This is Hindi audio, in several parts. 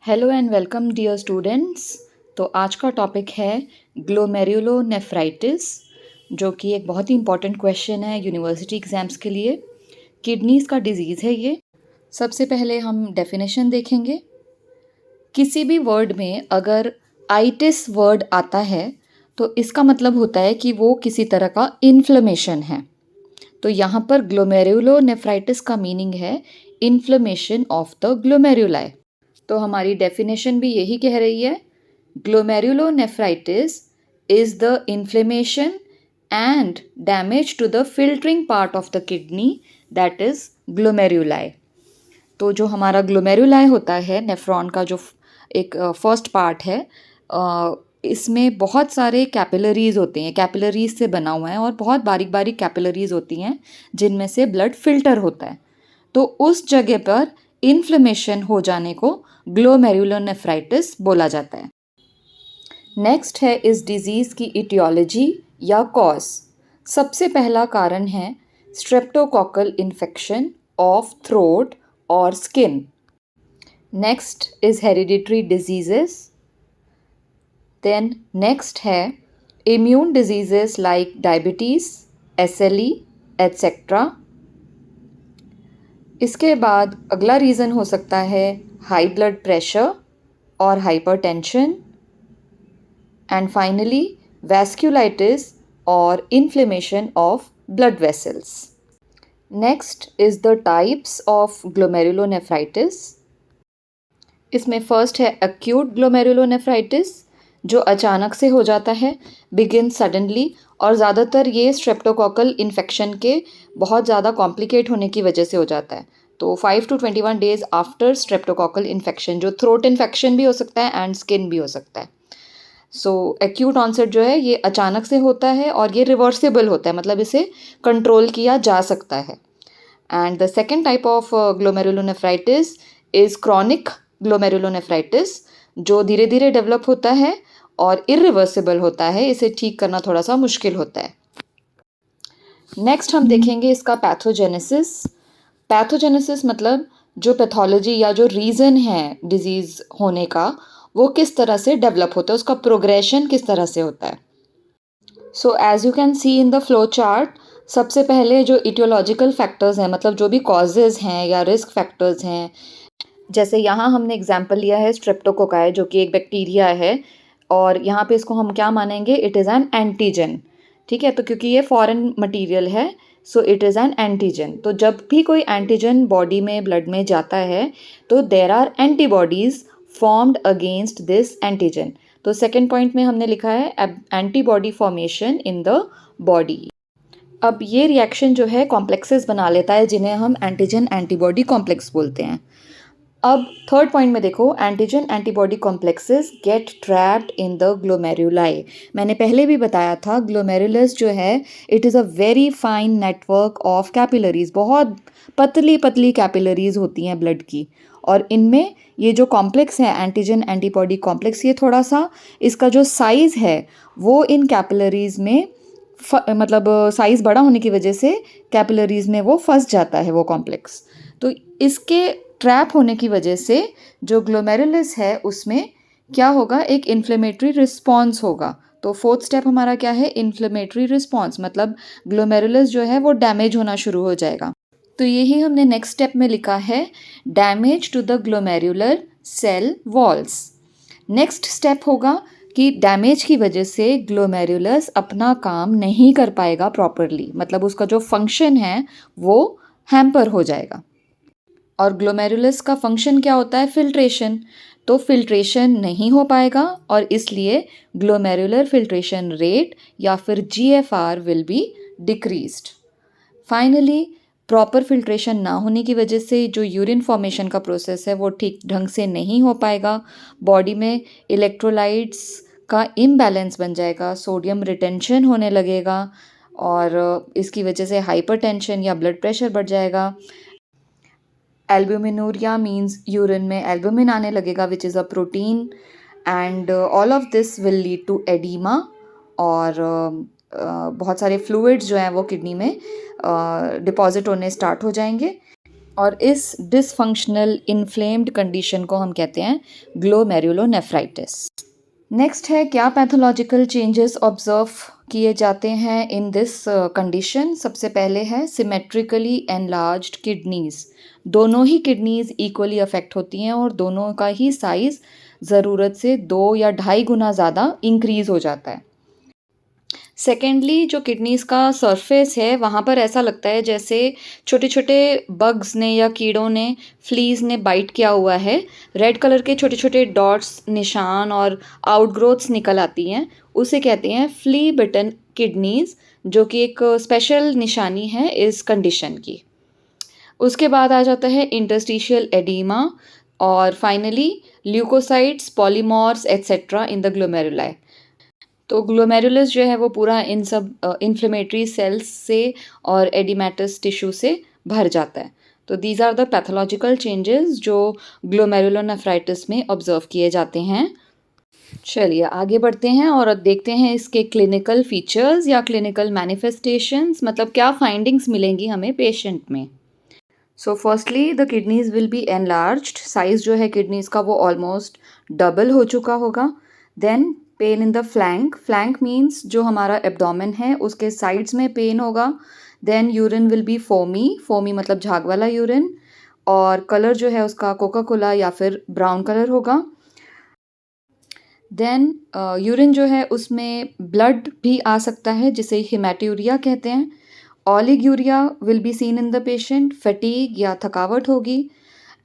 Hello and welcome dear students. तो आज का टॉपिक है ग्लोमेरुलोनेफ्राइटिस, जो कि एक बहुत ही इंपॉर्टेंट क्वेश्चन है यूनिवर्सिटी एग्जाम्स के लिए। किडनीज का डिजीज़ है ये। सबसे पहले हम डेफिनेशन देखेंगे। किसी भी वर्ड में अगर आइटिस वर्ड आता है तो इसका मतलब होता है कि वो किसी तरह का इन्फ्लेमेशन है। तो यहाँ पर ग्लोमेरुलोनेफ्राइटिस का मीनिंग है इन्फ्लेमेशन ऑफ द ग्लोमेरुलाई। तो हमारी डेफिनेशन भी यही कह रही है, glomerulonephritis is the inflammation and damage to the filtering part of the kidney, that is glomeruli. तो जो हमारा ग्लोमेरुलाई होता है, नेफ्रॉन का जो एक फर्स्ट पार्ट है, इसमें बहुत सारे कैपिलरीज होते हैं, कैपिलरीज से बना हुआ है और बहुत बारीक बारीक कैपिलरीज होती हैं जिनमें से ब्लड फिल्टर होता है। तो उस जगह पर इन्फ्लेमेशन हो जाने को ग्लोमेरुलोनेफ्राइटिस बोला जाता है। नेक्स्ट है इस डिजीज़ की इटियोलॉजी या कॉज। सबसे पहला कारण है स्ट्रेप्टोकोकल इन्फेक्शन ऑफ थ्रोट और skin. Next is hereditary diseases. Then next है immune diseases like diabetes, SLE etcetera. इसके बाद अगला रीज़न हो सकता है हाई ब्लड प्रेशर और हाइपरटेंशन। एंड फाइनली वैस्कुलाइटिस और inflammation of blood vessels. Next is the types of glomerulonephritis. इसमें फर्स्ट है एक्यूट ग्लोमेरुलोनेफ्राइटिस, जो अचानक से हो जाता है, बिगिन सडनली, और ज़्यादातर ये स्ट्रेप्टोकोकल इन्फेक्शन के बहुत ज़्यादा कॉम्प्लिकेट होने की वजह से हो जाता है। तो 5 to 21 days after streptococcal infection, जो थ्रोट इन्फेक्शन भी हो सकता है एंड स्किन भी हो सकता है। सो एक्यूट ऑनसेट जो है ये अचानक से होता है और ये रिवर्सिबल होता है, मतलब इसे कंट्रोल किया जा सकता है। And the second type of glomerulonephritis is chronic glomerulonephritis, जो धीरे धीरे डेवलप होता है और इरिवर्सिबल होता है, इसे ठीक करना थोड़ा सा मुश्किल होता है। नेक्स्ट हम देखेंगे इसका पैथोजेनेसिस। पैथोजेनेसिस मतलब जो पैथोलॉजी या जो रीज़न है डिजीज़ होने का, वो किस तरह से डेवलप होता है, उसका प्रोग्रेशन किस तरह से होता है। So as you can see in the flow chart, सबसे पहले जो इटियोलॉजिकल फैक्टर्स हैं, मतलब जो भी कॉजेज़ हैं या रिस्क फैक्टर्स हैं, जैसे यहाँ हमने एग्जाम्पल लिया है स्ट्रेप्टोकोकाई, जो कि एक बैक्टीरिया है, और यहाँ पे इसको हम क्या मानेंगे, इट इज़ एन एंटीजन। ठीक है, तो क्योंकि ये फॉरेन मटेरियल है, so it is an antigen. तो जब भी कोई एंटीजन बॉडी में, ब्लड में जाता है, तो there are antibodies formed against this antigen. तो सेकेंड पॉइंट में हमने लिखा है antibody formation in the body. अब ये रिएक्शन जो है कॉम्प्लेक्सेस बना लेता है, जिन्हें हम एंटीजन एंटीबॉडी कॉम्प्लेक्स बोलते हैं। अब थर्ड पॉइंट में देखो, antigen antibody complexes gate trapped in the glomeruli. मैंने पहले भी बताया था, ग्लोमेरुलस जो है it is a very fine network of capillaries, बहुत पतली पतली कैपिलरीज होती हैं ब्लड की, और इनमें ये जो कॉम्प्लेक्स है एंटीजन एंटीबॉडी कॉम्प्लेक्स, ये थोड़ा सा इसका जो साइज़ है वो इन कैपिलरीज में मतलब साइज़ बड़ा होने की वजह से कैपिलरीज में वो फंस जाता है वो कॉम्प्लेक्स। तो इसके ट्रैप होने की वजह से जो ग्लोमेरुलस है उसमें क्या होगा, एक इन्फ्लेमेटरी रिस्पॉन्स होगा। तो फोर्थ स्टेप हमारा क्या है, इन्फ्लेमेटरी रिस्पॉन्स, मतलब ग्लोमेरुलस जो है वो डैमेज होना शुरू हो जाएगा। तो यही हमने नेक्स्ट स्टेप में लिखा है, damage to the glomerular cell walls. Next step होगा कि डैमेज की वजह से ग्लोमेरुलस अपना काम नहीं कर पाएगा प्रॉपरली, मतलब उसका जो फंक्शन है वो हैम्पर हो जाएगा। और ग्लोमेरुलस का फंक्शन क्या होता है, फिल्ट्रेशन। तो फिल्ट्रेशन नहीं हो पाएगा और इसलिए ग्लोमेरुलर फिल्ट्रेशन रेट या फिर GFR will be decreased. Finally proper filtration ना होने की वजह से जो यूरिन फॉर्मेशन का प्रोसेस है वो ठीक ढंग से नहीं हो पाएगा, बॉडी में इलेक्ट्रोलाइट्स का इम्बैलेंस बन जाएगा, सोडियम रिटेंशन होने लगेगा, और इसकी वजह से हाइपरटेंशन या ब्लड प्रेशर बढ़ जाएगा। एल्ब्यूमिनूरिया मीन्स यूरिन में एल्ब्यूमिन आने लगेगा, which is a protein, and all of this will lead to oedema, और बहुत सारे फ्लूइड्स जो हैं वो किडनी में डिपॉजिट होने स्टार्ट हो जाएंगे। और इस डिसफंक्शनल इन्फ्लेम्ड कंडीशन को हम कहते हैं ग्लोमेरुलोनेफ्राइटिस। नेक्स्ट है क्या पैथोलॉजिकल चेंजेस ऑब्जर्व किए जाते हैं इन दिस कंडीशन। सबसे पहले है सिमेट्रिकली एनलार्ज्ड किडनीज। दोनों ही किडनीज इक्वली अफेक्ट होती हैं और दोनों का ही साइज ज़रूरत से 2 या 2.5 गुना ज़्यादा इंक्रीज हो जाता है। सेकेंडली जो किडनीज का सरफेस है वहाँ पर ऐसा लगता है जैसे छोटे छोटे बग्स ने या कीड़ों ने, फ्लीज ने बाइट किया हुआ है। रेड कलर के छोटे छोटे डॉट्स, निशान और आउटग्रोथ्स निकल आती हैं, उसे कहते हैं फ्ली बिटन किडनीज, जो कि एक स्पेशल निशानी है इस कंडीशन की। उसके बाद आ जाता है इंटरस्टिशियल एडीमा और finally leucocytes, polymorphs etcetera in the glomeruli. तो ग्लोमेरुलस जो है वो पूरा इन सब इन्फ्लेमेटरी सेल्स से और एडिमेटस टिश्यू से भर जाता है। तो these are the pathological changes जो ग्लोमेरुलोनेफ्राइटिस में ऑब्जर्व किए जाते हैं। चलिए आगे बढ़ते हैं और देखते हैं इसके क्लिनिकल फीचर्स या क्लिनिकल मैनिफेस्टेशंस, मतलब क्या फाइंडिंग्स मिलेंगी हमें पेशेंट में। So firstly the kidneys will be enlarged. Size जो है किडनीज का वो ऑलमोस्ट डबल हो चुका होगा। Then pain in the flank. Flank means जो हमारा एब्डोमेन है उसके साइड्स में पेन होगा। Then urine will be foamy. Foamy मतलब झाग वाला यूरिन। और कलर जो है उसका कोका कोला या फिर ब्राउन कलर होगा। देन यूरिन जो है उसमें ब्लड भी आ सकता है जिसे हेमाटूरिया कहते हैं। Oliguria will be seen in the patient. Fatigue या थकावट होगी।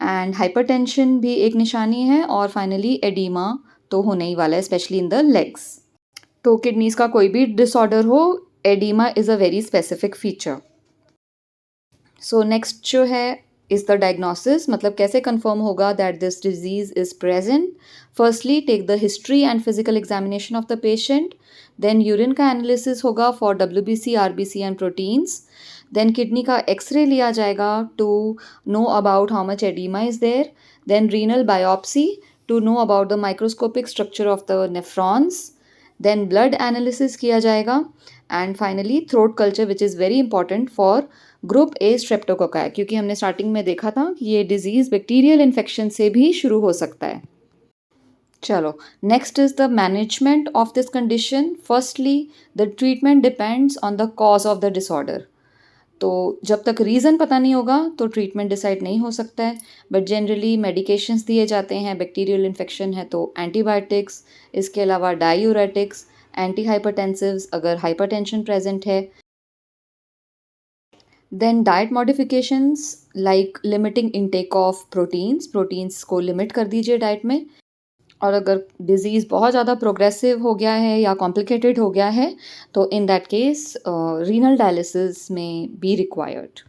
एंड हाइपरटेंशन भी एक निशानी है। और फाइनली एडीमा तो होने ही वाला है, स्पेशली इन द लेग्स। तो किडनीज का कोई भी डिसऑर्डर हो, oedema is a very specific feature. So next जो है इज़ द डायग्नोसिस, मतलब कैसे कंफर्म होगा that this disease is present. Firstly take the history and physical examination of the patient. Then urine का एनालिसिस होगा for WBC, RBC and proteins. Then kidney का एक्सरे लिया जाएगा to know about how much oedema is there. Then renal biopsy to know about the microscopic structure of the nephrons. Then blood analysis किया जाएगा and finally throat culture which is very important for group A streptococci, क्योंकि हमने स्टार्टिंग में देखा था कि ये डिजीज़ बैक्टीरियल इन्फेक्शन से भी शुरू हो सकता है। चलो next is the management of this condition. Firstly the treatment depends on the cause of the disorder. तो जब तक रीज़न पता नहीं होगा तो ट्रीटमेंट डिसाइड नहीं हो सकता है। बट जनरली मेडिकेशंस दिए जाते हैं। बैक्टीरियल इन्फेक्शन है तो एंटीबायोटिक्स, इसके अलावा डायूरेटिक्स, एंटी हाइपरटेंसिव्स अगर हाइपरटेंशन प्रेजेंट है। Then diet modifications like limiting intake of proteins को लिमिट कर दीजिए डाइट में। और अगर डिज़ीज़ बहुत ज़्यादा प्रोग्रेसिव हो गया है या कॉम्प्लिकेटेड हो गया है तो in that case renal dialysis में बी रिक्वायर्ड।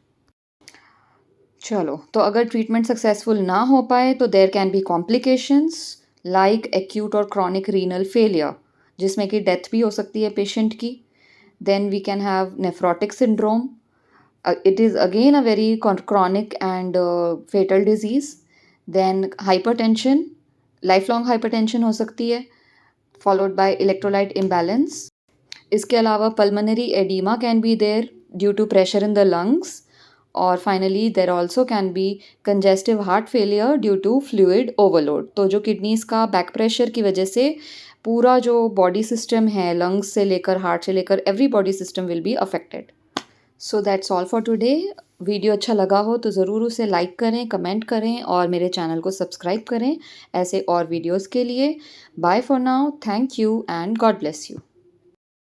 चलो तो अगर ट्रीटमेंट सक्सेसफुल ना हो पाए तो there can be complications like acute और क्रॉनिक रीनल फेलियर, जिसमें कि डेथ भी हो सकती है पेशेंट की। Then we can have nephrotic syndrome. It is again a very chronic and fatal disease. Then hypertension, life long hypertension हो सकती है, फॉलोड बाय इलेक्ट्रोलाइट इम्बैलेंस। इसके अलावा pulmonary edema can be there due to pressure in the lungs. और finally there also can be congestive heart failure due to fluid overload. तो जो किडनीज़ का बैक प्रेशर की वजह से पूरा जो बॉडी सिस्टम है, लंग्स से लेकर हार्ट से लेकर every body system will be affected. So that's all for today. Video अच्छा लगा हो तो ज़रूर उसे लाइक करें, कमेंट करें और मेरे चैनल को सब्सक्राइब करें ऐसे और वीडियोज़ के लिए। Bye for now, thank you and God bless you.